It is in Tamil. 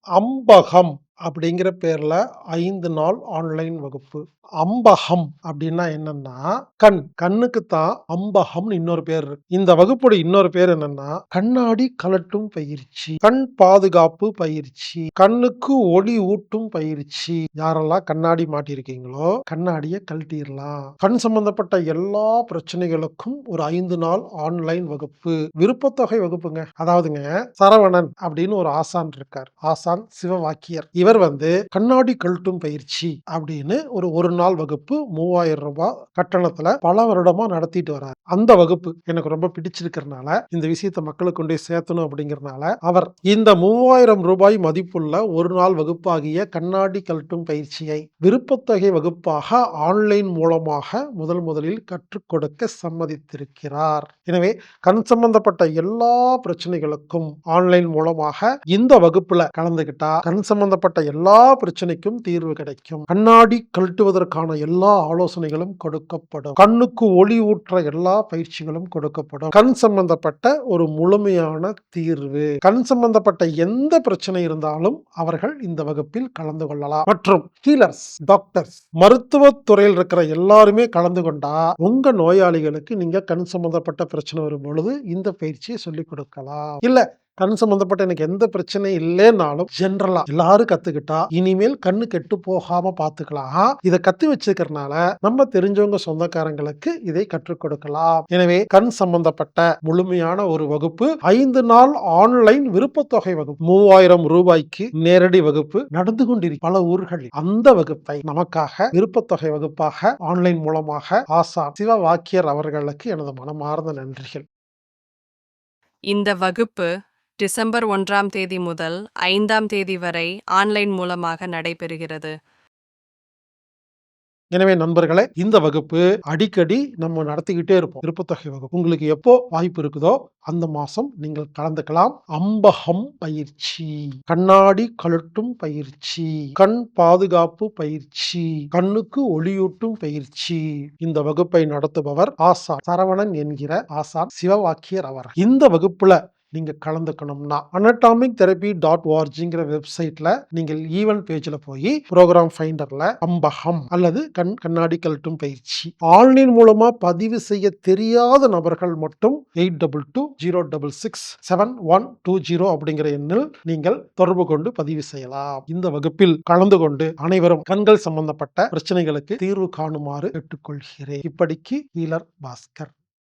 அம்பகம் அப்படிங்கிற பேர்ல 5 நாள் ஆன்லைன் வகுப்பு. அம்பகம் அப்படின்னா என்னன்னா, கண்ணுக்கு தான் அம்பகம்னு இன்னொரு பேர் இருக்கு. இந்த வகுப்போட இன்னொரு பேர் என்னன்னா, கண்ணாடி கழட்டும் பயிற்சி, கண் பாதுகாப்பு பயிற்சி, கண்ணுக்கு ஒளி ஊட்டும் பயிற்சி. யாரெல்லாம் கண்ணாடி மாட்டியிருக்கீங்களோ, கண்ணாடிய கழட்டிறலாம். கண் சம்பந்தப்பட்ட எல்லா பிரச்சனைகளுக்கும் ஒரு 5 நாள் ஆன்லைன் வகுப்பு. விருப்பத்தொகை வகுப்புங்க. அதாவதுங்க, சரவணன் அப்படின்னு ஒரு ஆசான் இருக்கார். ஆசான் சிவவாக்கியர். இவர் கண்ணாடி கழட்டும் பயிற்சி அப்படின்னு ஒரு நாள் வகுப்பு ரூ. 3000 கட்டணத்துல பல வருடமா நடத்திட்டு வர்றார். அந்த வகுப்பு எனக்கு ரொம்ப பிடிச்சிருக்கிறதுனால, இந்த விஷயத்தை மக்களுக்கு கொண்டு போய் சேர்த்தணும் அப்படிங்கறதுனால, அவர் இந்த ரூ. 3000 மதிப்புள்ள ஒரு நாள் வகுப்பாகிய கண்ணாடி கழட்டும் பயிற்சியை விருப்பத்தொகை வகுப்பாக ஆன்லைன் மூலமாக முதலில் கற்றுக் கொடுக்க சம்மதித்திருக்கிறார். எனவே கண் சம்பந்தப்பட்ட எல்லா பிரச்சனைகளுக்கும் ஆன்லைன் மூலமாக இந்த வகுப்புல கலந்துகிட்டா கண் சம்பந்தப்பட்ட எல்லா பிரச்சனைக்கும் தீர்வு கிடைக்கும். கண்ணாடி கழட்டுவதற்கான எல்லா ஆலோசனைகளும் கொடுக்கப்படும். கண்ணுக்கு ஒளி ஊற்ற எல்லா பயிற்சிகளும் கொடுக்கப்படும். கண் சம்பந்தப்பட்ட ஒரு முழுமையான தீர்வு. கண் சம்பந்தப்பட்ட எந்த பிரச்சனை இருந்தாலும் அவர்கள் இந்த வகுப்பில் கலந்து கொள்ளலாம். மற்றும் ஹீலர்ஸ், டாக்டர்ஸ், மருத்துவத் துறையில் இருக்கிற எல்லாருமே கலந்து கொண்டா உங்க நோயாளிகளுக்கு நீங்க கண் சம்பந்தப்பட்ட பிரச்சனை வரும் பொழுது இந்த பயிற்சியை சொல்லிக் கொடுக்கலாம். இல்ல கண் சம்பந்தப்பட்ட எனக்கு எந்த பிரச்சனை இல்லைனாலும் ஜெனரலா எல்லாரும் கத்துக்கிட்டா இனிமேல் கண்ணு கெட்டு போகாம பாத்துக்கலாம். இதை கத்து வச்சுக்கிறதுனால நம்ம தெரிஞ்சவங்க சொந்தக்காரங்களுக்கு இதை கற்றுக் கொடுக்கலாம். எனவே கண் சம்பந்தப்பட்ட முழுமையான ஒரு வகுப்பு 5 நாள் ஆன்லைன் விருப்பத்தொகை வகுப்பு ரூ. 3000 நேரடி வகுப்பு நடந்து கொண்டிருக்கும் பல ஊர்களில். அந்த வகுப்பை நமக்காக விருப்பத்தொகை வகுப்பாக ஆன்லைன் மூலமாக ஆசான் சிவவாக்கியர் அவர்களுக்கு எனது மனமார்ந்த நன்றிகள். இந்த வகுப்பு டிசம்பர் 1ஆம் தேதி முதல் 5ஆம் தேதி வரை ஆன்லைன் மூலமாக நடைபெறுகிறது. எனவே நண்பர்களே, இந்த வகுப்பு அடிக்கடி நம்ம நடத்திக்கிட்டே இருப்போம். விருப்பத்தொகை வகுப்பு உங்களுக்கு எப்போ வாய்ப்பு இருக்குதோ அந்த மாசம் நீங்கள் கலந்துக்கலாம். அம்பகம் பயிற்சி, கண்ணாடி கழட்டும் பயிற்சி, கண் பாதுகாப்பு பயிற்சி, கண்ணுக்கு ஒளியூட்டும் பயிற்சி. இந்த வகுப்பை நடத்துபவர் ஆசான் சரவணன் என்கிற ஆசான் சிவவாக்கியர் அவர். இந்த வகுப்புல நீங்க கலந்துக்கணும்னா anatomictherapy.orgங்கிற வெப்சைட்ல நீங்கள் ஈவென்ட் பேஜ்ல போய் ப்ரோக்ராம் ஃபைண்டர்ல அம்பகம் அல்லது கண்ணாடி கழட்டும் பயிற்சி ஆன்லைன் மூலமா பதிவு செய்ய தெரியாத நபர்கள் மட்டும் 8220667120 அப்படிங்கிற எண்ணில் நீங்கள் தொடர்பு கொண்டு பதிவு செய்யலாம். இந்த வகுப்பில் கலந்து கொண்டு அனைவரும் கண்கள் சம்பந்தப்பட்ட பிரச்சனைகளுக்கு தீர்வு காணுமாறு கேட்டுக்கொள்கிறேன். இப்படிக்கு ஹீலர் பாஸ்கர்.